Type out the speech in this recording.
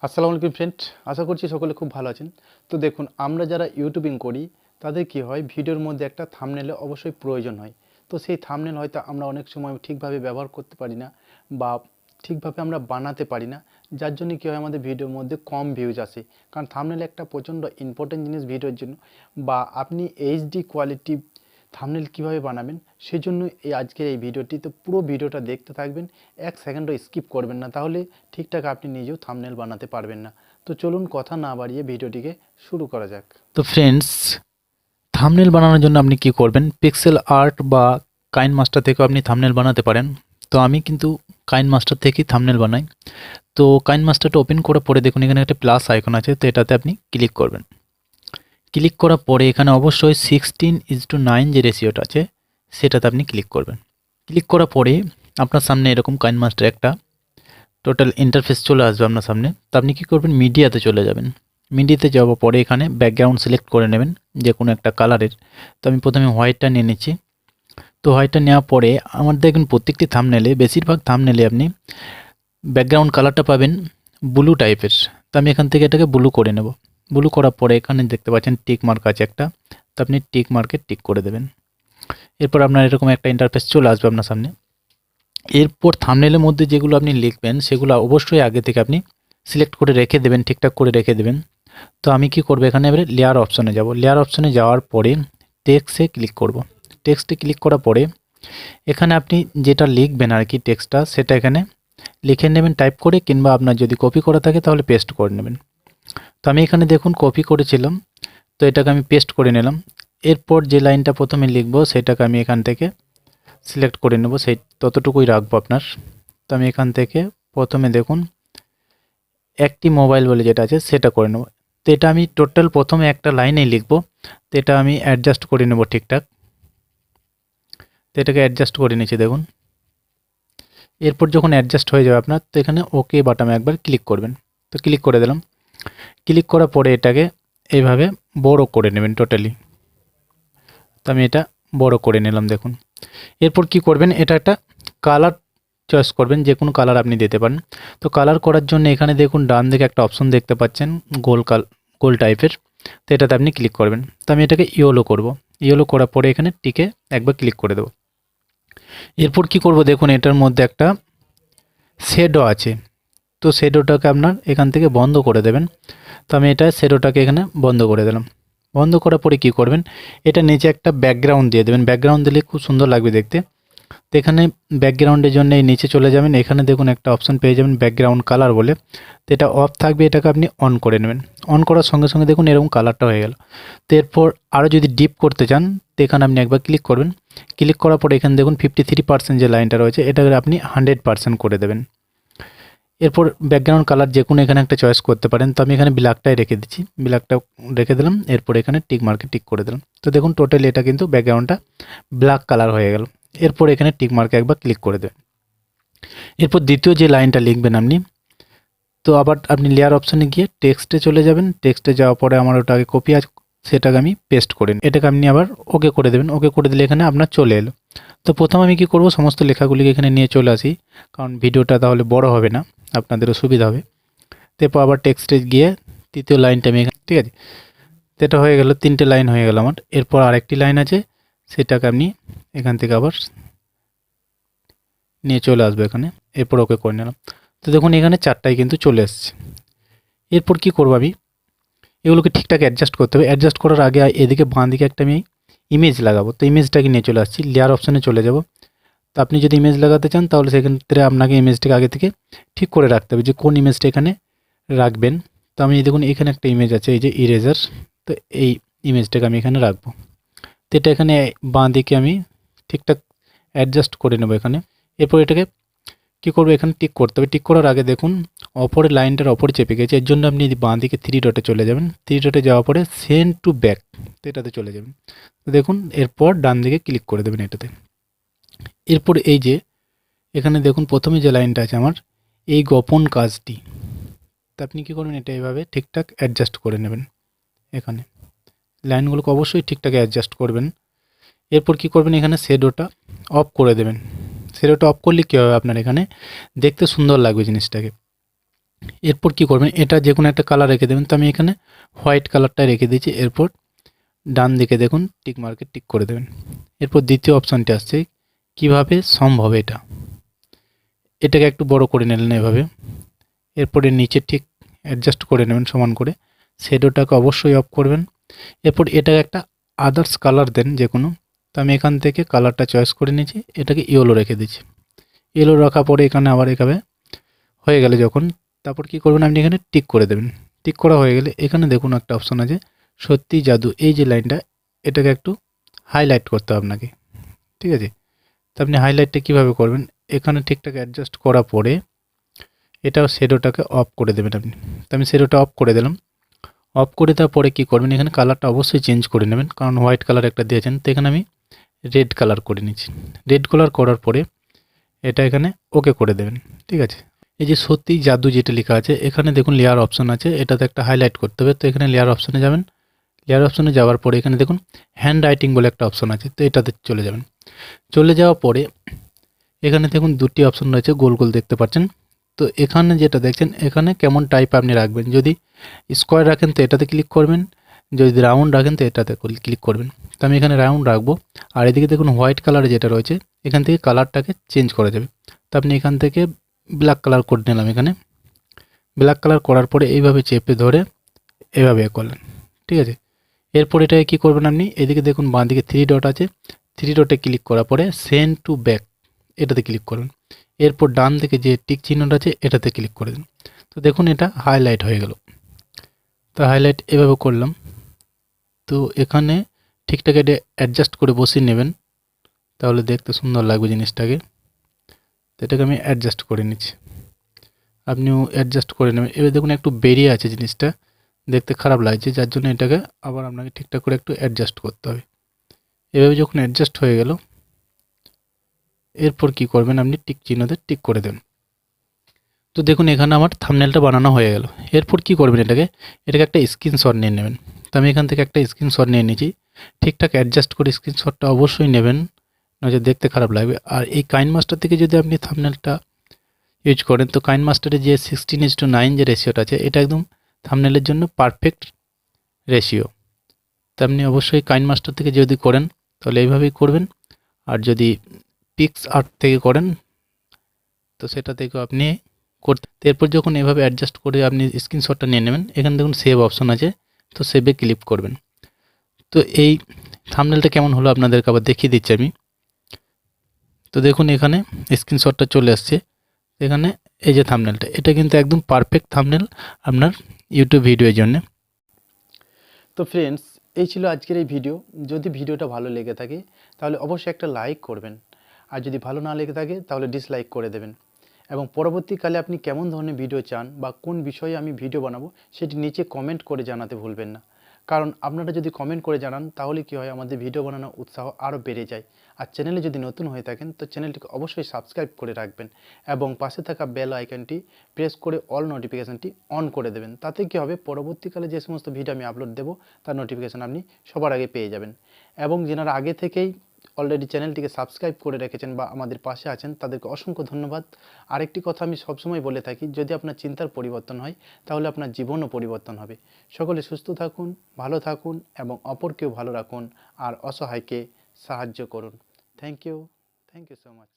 আসসালামু আলাইকুম ফ্রেন্ড, আশা করছি সকলে খুব ভালো আছেন। তো দেখুন, আমরা যারা ইউটিউবিং করি তাদের কি হয়, ভিডিওর মধ্যে একটা থাম্বনেল অবশ্যই প্রয়োজন হয়। তো সেই থাম্বনেল হয়তো আমরা অনেক সময় ঠিকভাবে ব্যবহার করতে পারি না বা ঠিকভাবে আমরা বানাতে পারি না, যার জন্য কী হয়, আমাদের ভিডিওর মধ্যে কম ভিউজ আসে। কারণ থাম্বনেল একটা প্রচণ্ড ইম্পর্টেন্ট জিনিস ভিডিওর জন্য। বা আপনি এইচডি কোয়ালিটি থাম্বনেল কীভাবে বানাবেন, সেজন্য আজকের এই ভিডিওটি। তো পুরো ভিডিওটা দেখতে থাকবেন, এক সেকেন্ডও স্কিপ করবেন না, তাহলে ঠিকঠাক আপনি নিজেও থাম্বনেল বানাতে পারবেন না। তো চলুন কথা না বাড়িয়ে ভিডিওটিকে শুরু করা যাক। তো ফ্রেন্ডস, থাম্বনেল বানানোর জন্য আপনি কি করবেন, পিক্সেল আর্ট বা কাইন মাস্টার থেকেও আপনি থাম্বনেল বানাতে পারেন। তো আমি কিন্তু কাইন মাস্টার থেকেই থাম্বনেল বানাই। তো কাইন মাস্টারটা ওপেন করে পরে দেখুন এখানে একটা প্লাস আইকন আছে, তো এটাতে আপনি ক্লিক করবেন। ক্লিক করার পরে এখানে অবশ্যই 16:9 যে রেশিওটা আছে সেটাতে আপনি ক্লিক করবেন। ক্লিক করার পরে আপনার সামনে এরকম কাইন মাস্টার একটা টোটাল ইন্টারফেস চলে আসবে আপনার সামনে। তো আপনি কী করবেন, মিডিয়াতে চলে যাবেন। মিডিয়াতে যাওয়ার পরে এখানে ব্যাকগ্রাউন্ড সিলেক্ট করে নেবেন যে কোনো একটা কালারের। তো আমি প্রথমে হোয়াইটটা নিয়ে নিচ্ছি। তো হোয়াইটটা নেওয়ার পরে আমার দেখবেন প্রত্যেকটি থাম্বনেলে, বেশিরভাগ থাম্বনেলে আপনি ব্যাকগ্রাউন্ড কালারটা পাবেন ব্লু টাইপের। তো আমি এখান থেকে এটাকে ব্লু করে নেব। ব্লু করার পরে এখানে দেখতে পাচ্ছেন টিক মার্ক আছে একটা, তো আপনি টিক মার্কে টিক করে দেবেন। এরপর আপনার এরকম একটা ইন্টারফেস চলে আসবে আপনার সামনে। এরপর থাম্বনেলের মধ্যে যেগুলো আপনি লিখবেন সেগুলো অবশ্যই আগে থেকে আপনি সিলেক্ট করে রেখে দেবেন, ঠিকঠাক করে রেখে দেবেন। তো আমি কি করব, এখানে এবারে লেয়ার অপশনে যাব। লেয়ার অপশনে যাওয়ার পরে টেক্সটে ক্লিক করব। টেক্সটে ক্লিক করার পরে এখানে আপনি যেটা লিখবেন আর কি, টেক্সটটা সেটা এখানে লিখে নেবেন টাইপ করে, কিংবা আপনার যদি কপি করা থাকে তাহলে পেস্ট করে নেবেন। তো আমি এখানে দেখুন কপি করেছিলাম, তো এটাকে আমি পেস্ট করে নিলাম। এরপর যে লাইনটা প্রথমে লিখব সেটাকে আমি এখান থেকে সিলেক্ট করে নেব, সেই ততটুকুই রাখবো আপনার। তো আমি এখান থেকে প্রথমে দেখুন একটি মোবাইল বলে যেটা আছে সেটা করে নেব। তো এটা আমি টোটাল প্রথমে একটা লাইনেই লিখব, তো এটা আমি অ্যাডজাস্ট করে নেব ঠিকঠাক। তো এটাকে অ্যাডজাস্ট করে নিচ্ছি দেখুন। এরপর যখন অ্যাডজাস্ট হয়ে যাবে আপনার, তো এখানে ওকে বাটনে একবার ক্লিক করবেন। তো ক্লিক করে দিলাম। ক্লিক করার পরে এটাকে এইভাবে বড় করে নেবেন টোটালি। তো আমি এটা বড় করে নিলাম দেখুন। এরপর কি করবেন, এটা একটা কালার চয়েস করবেন, যে কোনো কালার আপনি দিতে পারেন। তো কালার করার জন্য এখানে দেখুন ডান দিকে একটা অপশন দেখতে পাচ্ছেন গোল টাইপের, তো এটাতে আপনি ক্লিক করবেন। তো আমি এটাকে ইয়েলো করব। ইয়েলো করার পরে এখানে টিকে একবার ক্লিক করে দেব। এরপর কি করব, দেখুন এটার মধ্যে একটা শেডো আছে, তো শেডোটাকে আপনার এখান থেকে বন্ধ করে দেবেন। তো আমি এটা শেডোটাকে এখানে বন্ধ করে দিলাম। বন্ধ করার পরে কি করবেন, এটা নিচে একটা ব্যাকগ্রাউন্ড দিয়ে দেবেন। ব্যাকগ্রাউন্ড দিলে খুব সুন্দর লাগবে দেখতে। তো এখানে ব্যাকগ্রাউন্ডের জন্য এই নিচে চলে যাবেন, এখানে দেখুন একটা অপশন পেয়ে যাবেন ব্যাকগ্রাউন্ড কালার বলে। তো এটা অফ থাকবে, এটাকে আপনি অন করে নেবেন। অন করার সঙ্গে সঙ্গে দেখুন এরকম কালারটা হয়ে গেল। তো এরপর আরও যদি ডিপ করতে চান, তো এখানে আপনি একবার ক্লিক করবেন। ক্লিক করার পরে এখানে দেখুন 53% যে লাইনটা রয়েছে এটাকে আপনি 100% করে দেবেন। এরপর ব্যাকগ্রাউন্ড কালার যে কোনো এখানে একটা চয়েস করতে পারেন। তো আমি এখানে ব্ল্যাকটাই রেখে দিচ্ছি, ব্ল্যাকটা রেখে দিলাম। এরপর এখানে টিক মার্কে টিক করে দিলাম। তো দেখুন টোটালি এটা কিন্তু ব্যাকগ্রাউন্ডটা ব্ল্যাক কালার হয়ে গেল। এরপর এখানে টিক মার্কে একবার ক্লিক করে দেবেন। এরপর দ্বিতীয় যে লাইনটা লিখবেন আপনি, তো আবার আপনি লেয়ার অপশনে গিয়ে টেক্সটে চলে যাবেন। টেক্সটে যাওয়ার পরে আমার ওটাকে কপি আছে, সেটাকে আমি পেস্ট করে নিই। এটাকে আপনি আবার ওকে করে দেবেন। ওকে করে দিলে এখানে আপনার চলে এলো। তো প্রথম আমি কি করব, সমস্ত লেখাগুলিকে এখানে নিয়ে চলে আসি, কারণ ভিডিওটা তাহলে বড় হবে না, আপনাদেরও সুবিধা হবে। তারপর আবার টেক্সটে গিয়ে তৃতীয় লাইনটা আমি এখানে, ঠিক আছে, তো এটা হয়ে গেল, 3টে লাইন হয়ে গেল আমার। এরপর আরেকটি লাইন আছে, সেটাকে আপনি এখান থেকে আবার নিয়ে চলে আসবে এখানে। এরপর ওকে করে নিলাম। তো দেখুন এখানে 4টাই কিন্তু চলে এসছে। এরপর কি করব, আমি এগুলোকে ঠিকঠাক অ্যাডজাস্ট করতে হবে। অ্যাডজাস্ট করার আগে এদিকে বাঁ দিকে একটা আমি ইমেজ লাগাবো। তো ইমেজটাকে নিয়ে চলে আসছি, লেয়ার অপশানে চলে যাব। তো আপনি যদি ইমেজ লাগাতে চান তাহলে সেক্ষেত্রে আপনাকে ইমেজটাকে আগে থেকে ঠিক করে রাখতে হবে যে কোন ইমেজটা এখানে রাখবেন। তো আমি দেখুন এখানে একটা ইমেজ আছে, এই যে ইরেজার, তো এই ইমেজটাকে আমি এখানে রাখবো। তো এটা এখানে বাঁ দিকে আমি ঠিকঠাক অ্যাডজাস্ট করে নেব এখানে। এরপর এটাকে কী করবো, এখানে টিক করতে হবে। টিক করার আগে দেখুন অপরের লাইনটার অপরে চেপে গেছে, এর জন্য আপনি বাঁ দিকে 3 ডটে চলে যাবেন। 3 ডটে যাওয়ার পরে সেন্ড টু ব্যাক, তো এটাতে চলে যাবেন। তো দেখুন এরপর ডান দিকে ক্লিক করে দেবেন এটাতে। এরপর এই যে এখানে দেখুন প্রথমে যে লাইনটা আছে আমার, এই গোপন কাজটি, তো আপনি কী করবেন, এটা এইভাবে ঠিকঠাক অ্যাডজাস্ট করে নেবেন। এখানে লাইনগুলোকে অবশ্যই ঠিকঠাক অ্যাডজাস্ট করবেন। এরপর কি করবেন, এখানে শেডোটা অফ করে দেবেন। শেডোটা অফ করলে কী হবে, আপনার এখানে দেখতে সুন্দর লাগবে জিনিসটাকে। এরপর কি করবেন, এটা যে কোনো একটা কালার রেখে দেবেন। তো আমি এখানে হোয়াইট কালারটা রেখে দিয়েছি। এরপর ডান দিকে দেখুন টিক মার্কে টিক করে দেবেন। এরপর দ্বিতীয় অপশানটি আসছে কিভাবে সম্ভব এটাকে একটু বড় করে নিলেন এভাবে। এরপরে নিচে ঠিক অ্যাডজাস্ট করে নেবেন সমান করে। শ্যাডোটাকে অবশ্যই অফ করবেন। এরপর এটাকে একটা আদার্স কালার দেন যে কোনো। তো আমি এখান থেকে কালারটা চয়েস করে নিয়েছি, এটাকে ইয়েলো রেখে দিচ্ছি। ইয়েলো রাখার পরে এখানে আবার এভাবে হয়ে গেলে যখন, তারপর কি করবেন, আপনি এখানে টিক করে দেবেন। টিক করা হয়ে গেলে এখানে দেখুন একটা অপশন আছে সত্যি জাদু, এই যে লাইনটা, এটাকে একটু হাইলাইট করতে হবে আপনাকে, ঠিক আছে? তো আপনি হাইলাইটটা কীভাবে করবেন, এখানে ঠিকঠাক অ্যাডজাস্ট করার পরে এটাও শ্যাডোটাকে অফ করে দেবেন আপনি। তো আমি শ্যাডোটা অফ করে দিলাম। অফ করে দেওয়ার পরে কী করবেন, এখানে কালারটা অবশ্যই চেঞ্জ করে নেবেন, কারণ হোয়াইট কালার একটা দিয়েছেন। তো এখানে আমি রেড কালার করে নিচ্ছি। রেড কালার করার পরে এটা এখানে ওকে করে দেবেন, ঠিক আছে? এই যে সত্যি জাদু যেটা লেখা আছে এখানে দেখুন লেয়ার অপশন আছে, এটাতে একটা হাইলাইট করতে হবে। তো এখানে লেয়ার অপশনে যাবেন। লেয়ার অপশনে যাওয়ার পরে এখানে দেখুন হ্যান্ড রাইটিং বলে একটা অপশন আছে, তো এটাতে চলে যাবেন। চলে যাওয়ার পরে এখানে দেখুন দুটি অপশন রয়েছে, গোল গোল দেখতে পাচ্ছেন। তো এখানে যেটা দেখছেন এখানে কেমন টাইপ আপনি রাখবেন, যদি স্কোয়ার রাখেন তো এটাতে ক্লিক করবেন, যদি রাউন্ড রাখেন তো এটাতে ক্লিক করবেন। তো আমি এখানে রাউন্ড রাখবো। আর এদিকে দেখুন হোয়াইট কালারে যেটা রয়েছে এখান থেকে কালারটাকে চেঞ্জ করা যাবে। তো আপনি এখান থেকে ব্ল্যাক কালার করে নিলাম। এখানে ব্ল্যাক কালার করার পরে এইভাবে চেপে ধরে এভাবে করলেন, ঠিক আছে? এরপর এটাকে কী করবেন, আপনি এদিকে দেখুন বাঁ দিকে থ্রি ডট আছে, থ্রি ডটে ক্লিক করার পরে সেন্ড টু ব্যাক এটাতে ক্লিক করবেন। এরপর ডান দিকে যে টিক চিহ্নটা আছে এটাতে ক্লিক করে দিন। তো দেখুন এটা হাইলাইট হয়ে গেল। তো হাইলাইট এভাবে করলাম। তো এখানে ঠিকঠাক এটা অ্যাডজাস্ট করে বসিয়ে নেবেন, তাহলে দেখতে সুন্দর লাগবে জিনিসটাকে। তো এটাকে আমি অ্যাডজাস্ট করে নিচ্ছি, আপনিও অ্যাডজাস্ট করে নেবেন। এবার দেখুন একটু বেরিয়ে আছে জিনিসটা, দেখতে খারাপ লাগছে, যার জন্য এটাকে আবার আপনাকে ঠিকঠাক করে একটু অ্যাডজাস্ট করতে হবে। এভাবে যখন অ্যাডজাস্ট হয়ে গেল, এরপর কি করবেন, আপনি টিক চিহ্নতে টিক করে দেন। তো দেখুন এখানে আমার থাম্বনেলটা বানানো হয়ে গেল। এরপর কি করবেন, এটাকে একটা স্ক্রিনশট নিয়ে নেবেন। তো আমি এখান থেকে একটা স্ক্রিনশট নিয়ে নিয়েছি। ঠিকঠাক অ্যাডজাস্ট করে স্ক্রিনশটটা অবশ্যই নেবেন, নয়তো দেখতে খারাপ লাগবে। আর এই কাইন মাস্টার থেকে যদি আপনি থাম্বনেলটা ইউজ করেন, তো কাইন মাস্টারের যে 16:9 যে রেশিওটা আছে এটা একদম থাম্বনেলের জন্য পারফেক্ট রেশিও। তো আপনি অবশ্যই কাইন মাস্টার থেকে যদি করেন তাহলে এইভাবেই করবেন। আর যদি পিক্স আর্ট থেকে করেন তো সেটা থেকেও আপনি করতে, এরপর যখন এভাবে অ্যাডজাস্ট করে আপনি স্ক্রিনশটটা নিয়ে নেবেন, এখানে দেখুন সেভ অপশন আছে, তো সেভে ক্লিক করবেন। তো এই থাম্বনেলটা কেমন হলো আপনাদেরকে আবার দেখিয়ে দিচ্ছি আমি। তো দেখুন এখানে স্ক্রিনশটটা চলে আসছে। এখানে এই যে থাম্বনেলটা, এটা কিন্তু একদম পারফেক্ট থাম্বনেল আপনার ইউটিউব ভিডিওর জন্য। তো ফ্রেন্ডস, এই ছিল আজকের এই ভিডিও। যদি ভিডিওটা ভালো লেগে থাকে তাহলে অবশ্যই একটা লাইক করবেন, আর যদি ভালো না লেগে থাকে তাহলে ডিসলাইক করে দেবেন। এবং পরবর্তীকালে আপনি কেমন ধরনের ভিডিও চান বা কোন বিষয়ে আমি ভিডিও বানাবো সেটি নিচে কমেন্ট করে জানাতে ভুলবেন না। কারণ আপনারা যদি কমেন্ট করে জানান তাহলে কী হয়, আমাদের ভিডিও বানানোর উৎসাহ আরও বেড়ে যায়। আর চ্যানেলে যদি নতুন হয়ে থাকেন তো চ্যানেলটিকে অবশ্যই সাবস্ক্রাইব করে রাখবেন এবং পাশে থাকা বেল আইকনটি প্রেস করে অল নোটিফিকেশানটি অন করে দেবেন। তাতে কী হবে, পরবর্তীকালে যে সমস্ত ভিডিও আমি আপলোড দেবো তার নোটিফিকেশান আপনি সবার আগে পেয়ে যাবেন। এবং যেনারা আগে থেকেই অলরেডি চ্যানেলটিকে সাবস্ক্রাইব করে রেখেছেন বা আমাদের পাশে আছেন তাদেরকে অসংখ্য ধন্যবাদ। আরেকটি কথা আমি সবসময় বলে থাকি, যদি আপনার চিন্তার পরিবর্তন হয় তাহলে আপনার জীবনও পরিবর্তন হবে। সকলে সুস্থ থাকুন, ভালো থাকুন এবং অপরকেও ভালো রাখুন আর অসহায়কে সাহায্য করুন। Thank you so much.